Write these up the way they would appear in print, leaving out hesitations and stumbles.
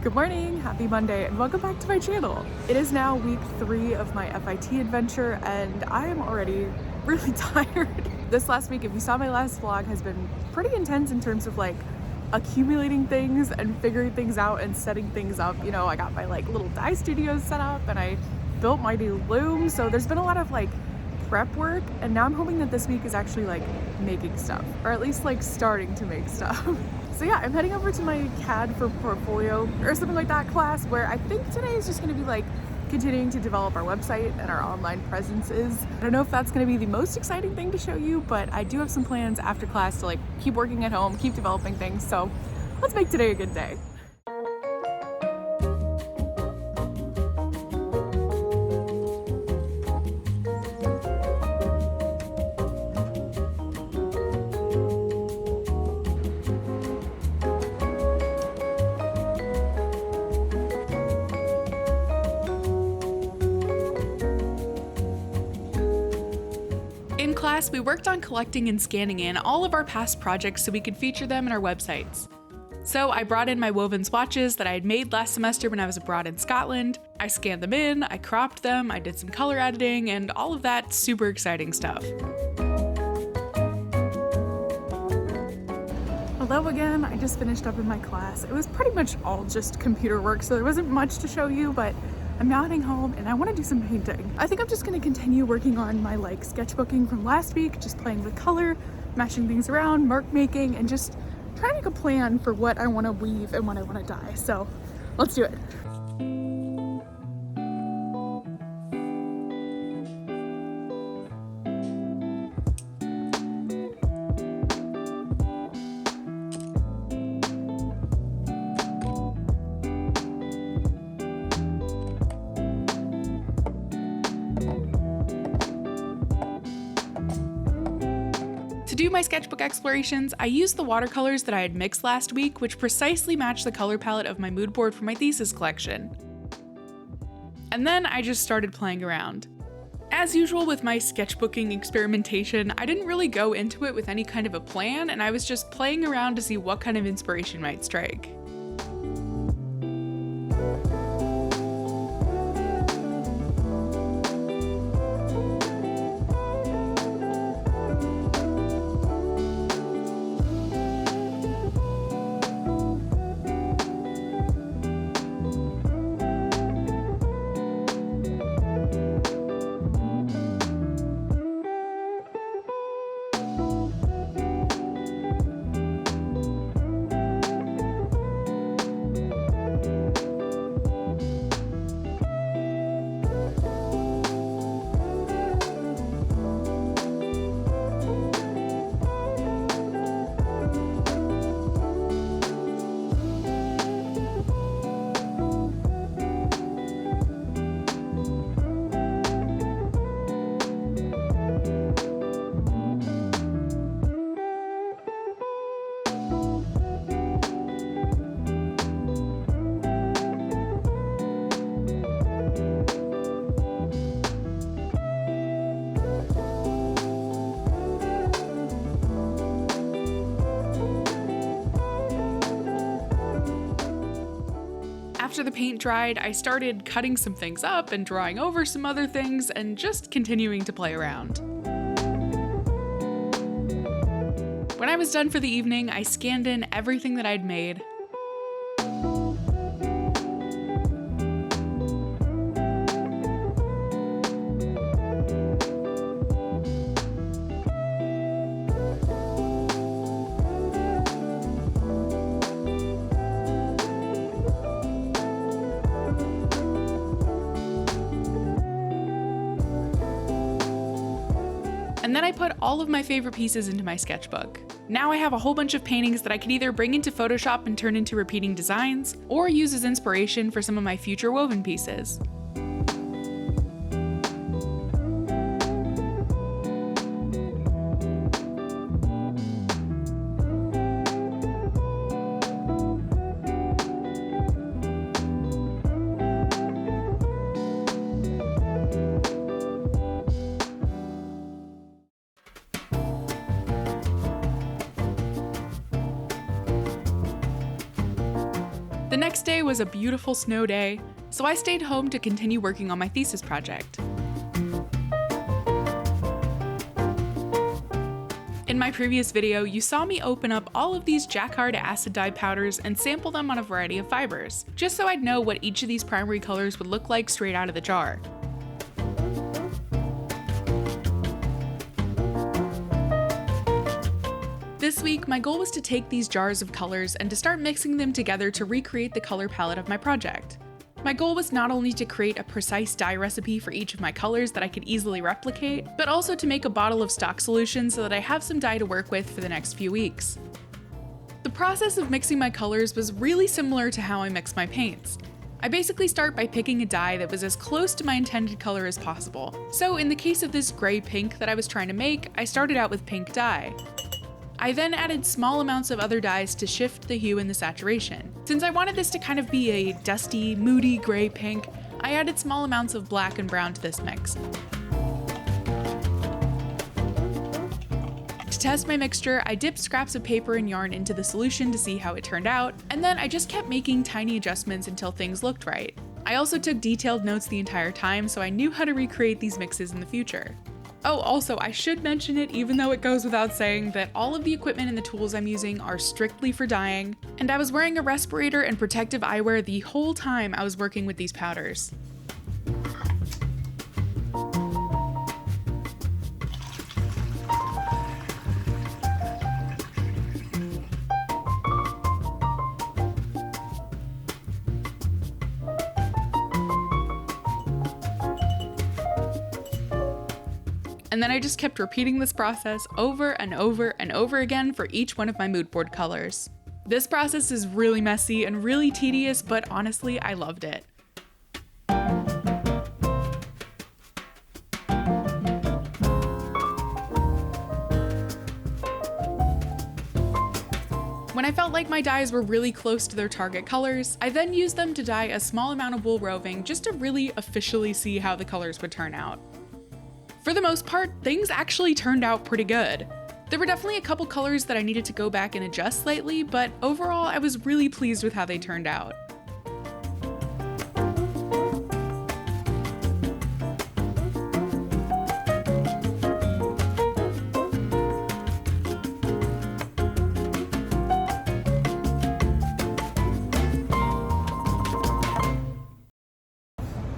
Good morning, happy Monday, and welcome back to my channel. It is now week 3 of my FIT adventure, and I am already really tired. This last week, if you saw my last vlog, has been pretty intense in terms of like accumulating things and figuring things out and setting things up. You know, I got my like little dye studios set up and I built my new loom, so there's been a lot of like prep work, and now I'm hoping that this week is actually like making stuff, or at least like starting to make stuff. So yeah, I'm heading over to my CAD for portfolio or something like that class, where I think today is just going to be like continuing to develop our website and our online presences. I don't know if that's going to be the most exciting thing to show you, but I do have some plans after class to like keep working at home, keep developing things. So let's make today a good day. In class, we worked on collecting and scanning in all of our past projects so we could feature them in our websites. So I brought in my woven swatches that I had made last semester when I was abroad in Scotland. I scanned them in, I cropped them, I did some color editing, and all of that super exciting stuff. Hello again, I just finished up in my class. It was pretty much all just computer work, so there wasn't much to show you, but I'm now heading home and I want to do some painting. I think I'm just going to continue working on my like sketchbooking from last week, just playing with color, mashing things around, mark making, and just trying to make a plan for what I want to weave and what I want to dye. So let's do it. To do my sketchbook explorations, I used the watercolors that I had mixed last week, which precisely match the color palette of my mood board for my thesis collection. And then I just started playing around. As usual with my sketchbooking experimentation, I didn't really go into it with any kind of a plan, and I was just playing around to see what kind of inspiration might strike. After the paint dried, I started cutting some things up and drawing over some other things and just continuing to play around. When I was done for the evening, I scanned in everything that I'd made. And then I put all of my favorite pieces into my sketchbook. Now I have a whole bunch of paintings that I can either bring into Photoshop and turn into repeating designs, or use as inspiration for some of my future woven pieces. The The next day was a beautiful snow day, so I stayed home to continue working on my thesis project. In my previous video, you saw me open up all of these Jacquard acid dye powders and sample them on a variety of fibers, just so I'd know what each of these primary colors would look like straight out of the jar. This week, my goal was to take these jars of colors and to start mixing them together to recreate the color palette of my project. My goal was not only to create a precise dye recipe for each of my colors that I could easily replicate, but also to make a bottle of stock solution so that I have some dye to work with for the next few weeks. The process of mixing my colors was really similar to how I mix my paints. I basically start by picking a dye that was as close to my intended color as possible. So in the case of this gray pink that I was trying to make, I started out with pink dye. I then added small amounts of other dyes to shift the hue and the saturation. Since I wanted this to kind of be a dusty, moody gray pink, I added small amounts of black and brown to this mix. To test my mixture, I dipped scraps of paper and yarn into the solution to see how it turned out, and then I just kept making tiny adjustments until things looked right. I also took detailed notes the entire time, so I knew how to recreate these mixes in the future. Oh, also, I should mention it, even though it goes without saying, that all of the equipment and the tools I'm using are strictly for dyeing, and I was wearing a respirator and protective eyewear the whole time I was working with these powders. And then I just kept repeating this process over and over and over again for each one of my mood board colors. This process is really messy and really tedious, but honestly, I loved it. When I felt like my dyes were really close to their target colors, I then used them to dye a small amount of wool roving just to really officially see how the colors would turn out. For the most part, things actually turned out pretty good. There were definitely a couple colors that I needed to go back and adjust slightly, but overall I was really pleased with how they turned out.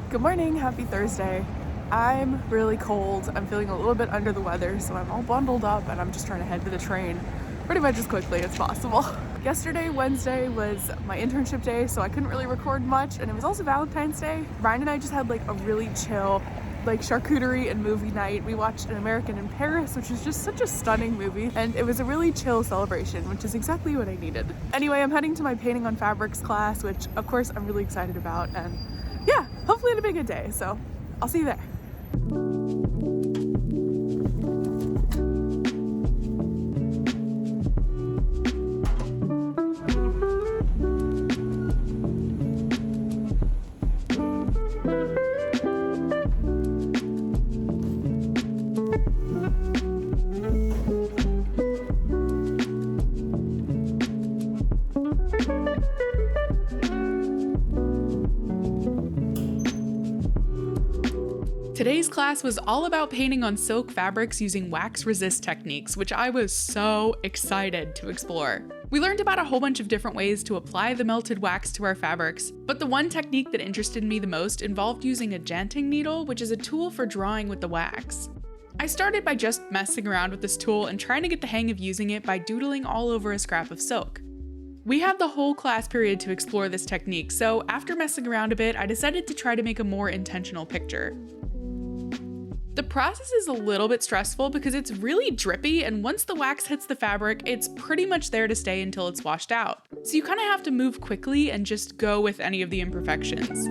Good morning, happy Thursday. I'm really cold, I'm feeling a little bit under the weather, so I'm all bundled up and I'm just trying to head to the train pretty much as quickly as possible. Yesterday, Wednesday, was my internship day, so I couldn't really record much, and it was also Valentine's Day. Ryan and I just had like a really chill, like charcuterie and movie night. We watched An American in Paris, which is just such a stunning movie, and it was a really chill celebration, which is exactly what I needed. Anyway, I'm heading to my painting on fabrics class, which of course I'm really excited about, and yeah, hopefully it'll be a good day, so I'll see you there. Today's class was all about painting on silk fabrics using wax resist techniques, which I was so excited to explore. We learned about a whole bunch of different ways to apply the melted wax to our fabrics, but the one technique that interested me the most involved using a janting needle, which is a tool for drawing with the wax. I started by just messing around with this tool and trying to get the hang of using it by doodling all over a scrap of silk. We had the whole class period to explore this technique, so after messing around a bit, I decided to try to make a more intentional picture. The process is a little bit stressful because it's really drippy, and once the wax hits the fabric, it's pretty much there to stay until it's washed out. So you kind of have to move quickly and just go with any of the imperfections.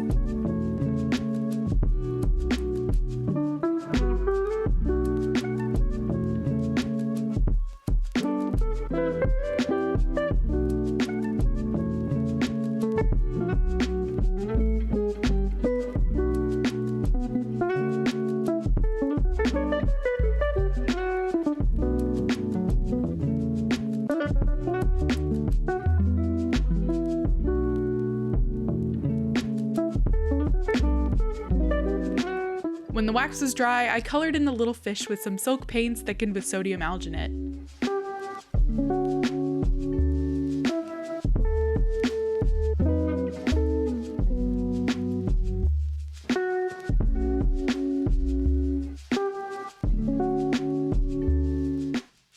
the wax was dry, I colored in the little fish with some silk paints thickened with sodium alginate.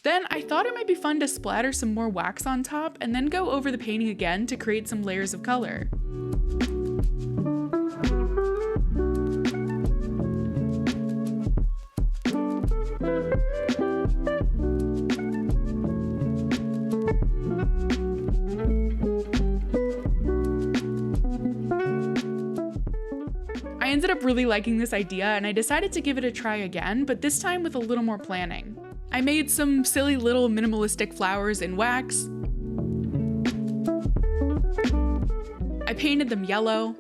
Then I thought it might be fun to splatter some more wax on top and then go over the painting again to create some layers of color. I ended up really liking this idea and I decided to give it a try again, but this time with a little more planning. I made some silly little minimalistic flowers in wax. I painted them yellow.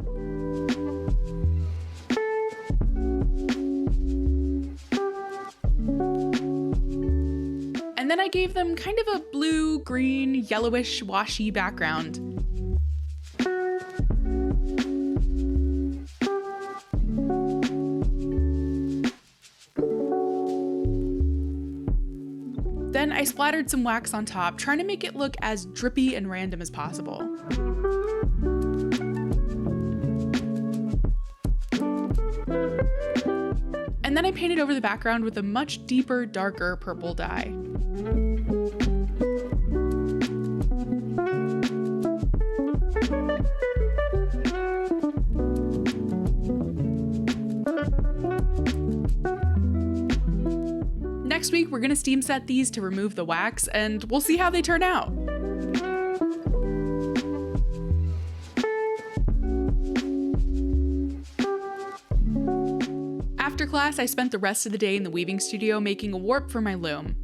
And then I gave them kind of a blue, green, yellowish, washy background. Then I splattered some wax on top, trying to make it look as drippy and random as possible. And then I painted over the background with a much deeper, darker purple dye. Next week, we're gonna steam set these to remove the wax, and we'll see how they turn out. After class, I spent the rest of the day in the weaving studio making a warp for my loom.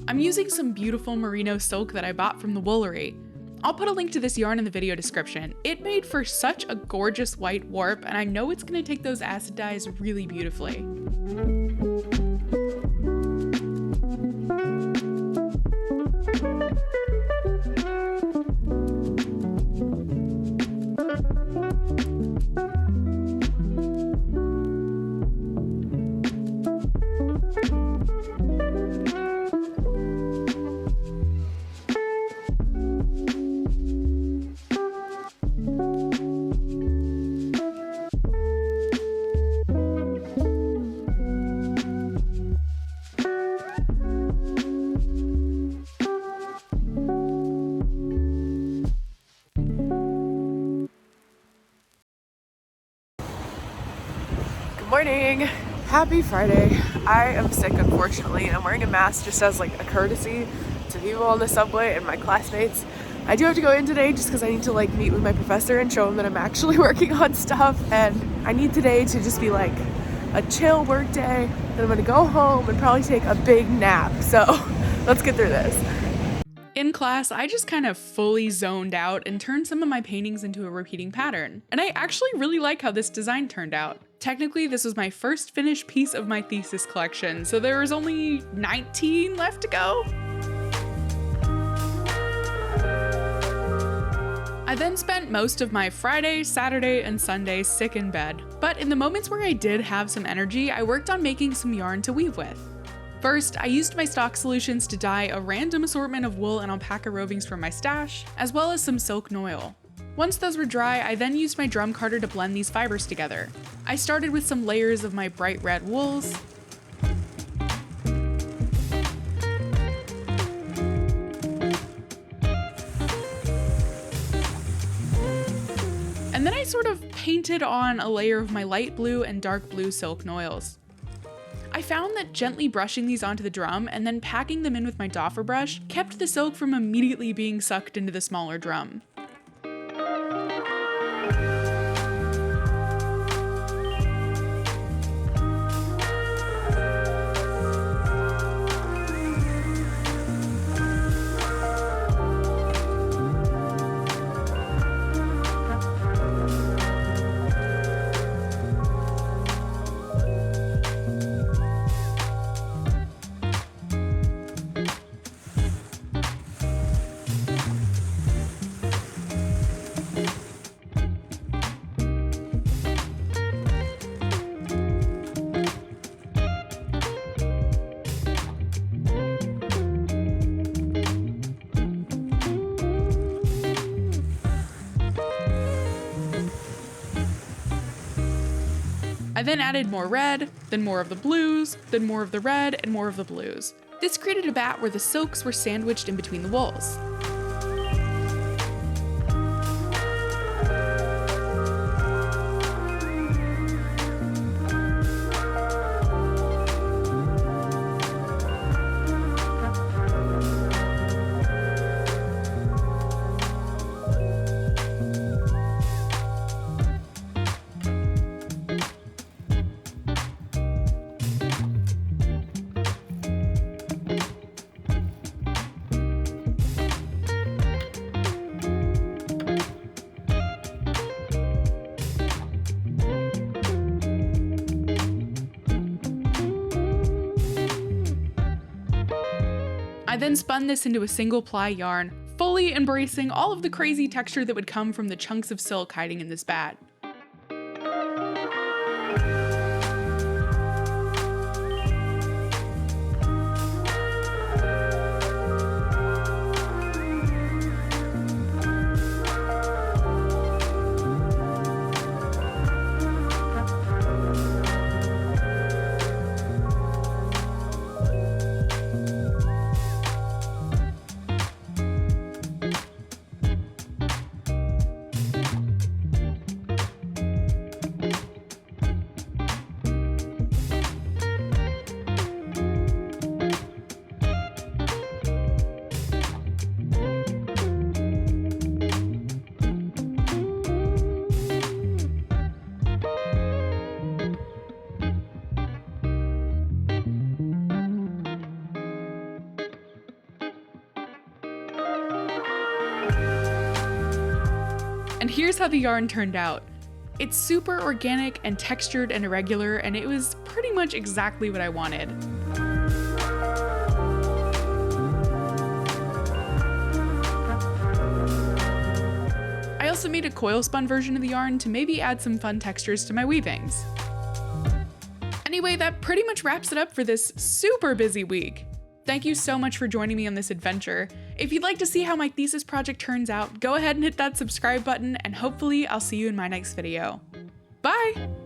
I'm using some beautiful merino silk that I bought from the Woolery. I'll put a link to this yarn in the video description. It made for such a gorgeous white warp, and I know it's gonna take those acid dyes really beautifully. Morning! Happy Friday. I am sick, unfortunately, and I'm wearing a mask just as like a courtesy to people on the subway and my classmates. I do have to go in today just because I need to like meet with my professor and show him that I'm actually working on stuff, and I need today to just be like a chill work day. Then I'm gonna go home and probably take a big nap. So let's get through this. In class, I just kind of fully zoned out and turned some of my paintings into a repeating pattern. And I actually really like how this design turned out. Technically, this was my first finished piece of my thesis collection, so there was only 19 left to go. I then spent most of my Friday, Saturday, and Sunday sick in bed. But in the moments where I did have some energy, I worked on making some yarn to weave with. First, I used my stock solutions to dye a random assortment of wool and alpaca rovings from my stash, as well as some silk noil. Once those were dry, I then used my drum carder to blend these fibers together. I started with some layers of my bright red wools, and then I sort of painted on a layer of my light blue and dark blue silk noils. I found that gently brushing these onto the drum and then packing them in with my doffer brush kept the silk from immediately being sucked into the smaller drum. then added more red, then more of the blues, then more of the red, and more of the blues. This created a bat where the silks were sandwiched in between the wools. I then spun this into a single ply yarn, fully embracing all of the crazy texture that would come from the chunks of silk hiding in this bat. And here's how the yarn turned out. It's super organic and textured and irregular, and it was pretty much exactly what I wanted. I also made a coil spun version of the yarn to maybe add some fun textures to my weavings. Anyway, that pretty much wraps it up for this super busy week. Thank you so much for joining me on this adventure. If you'd like to see how my thesis project turns out, go ahead and hit that subscribe button, and hopefully I'll see you in my next video. Bye!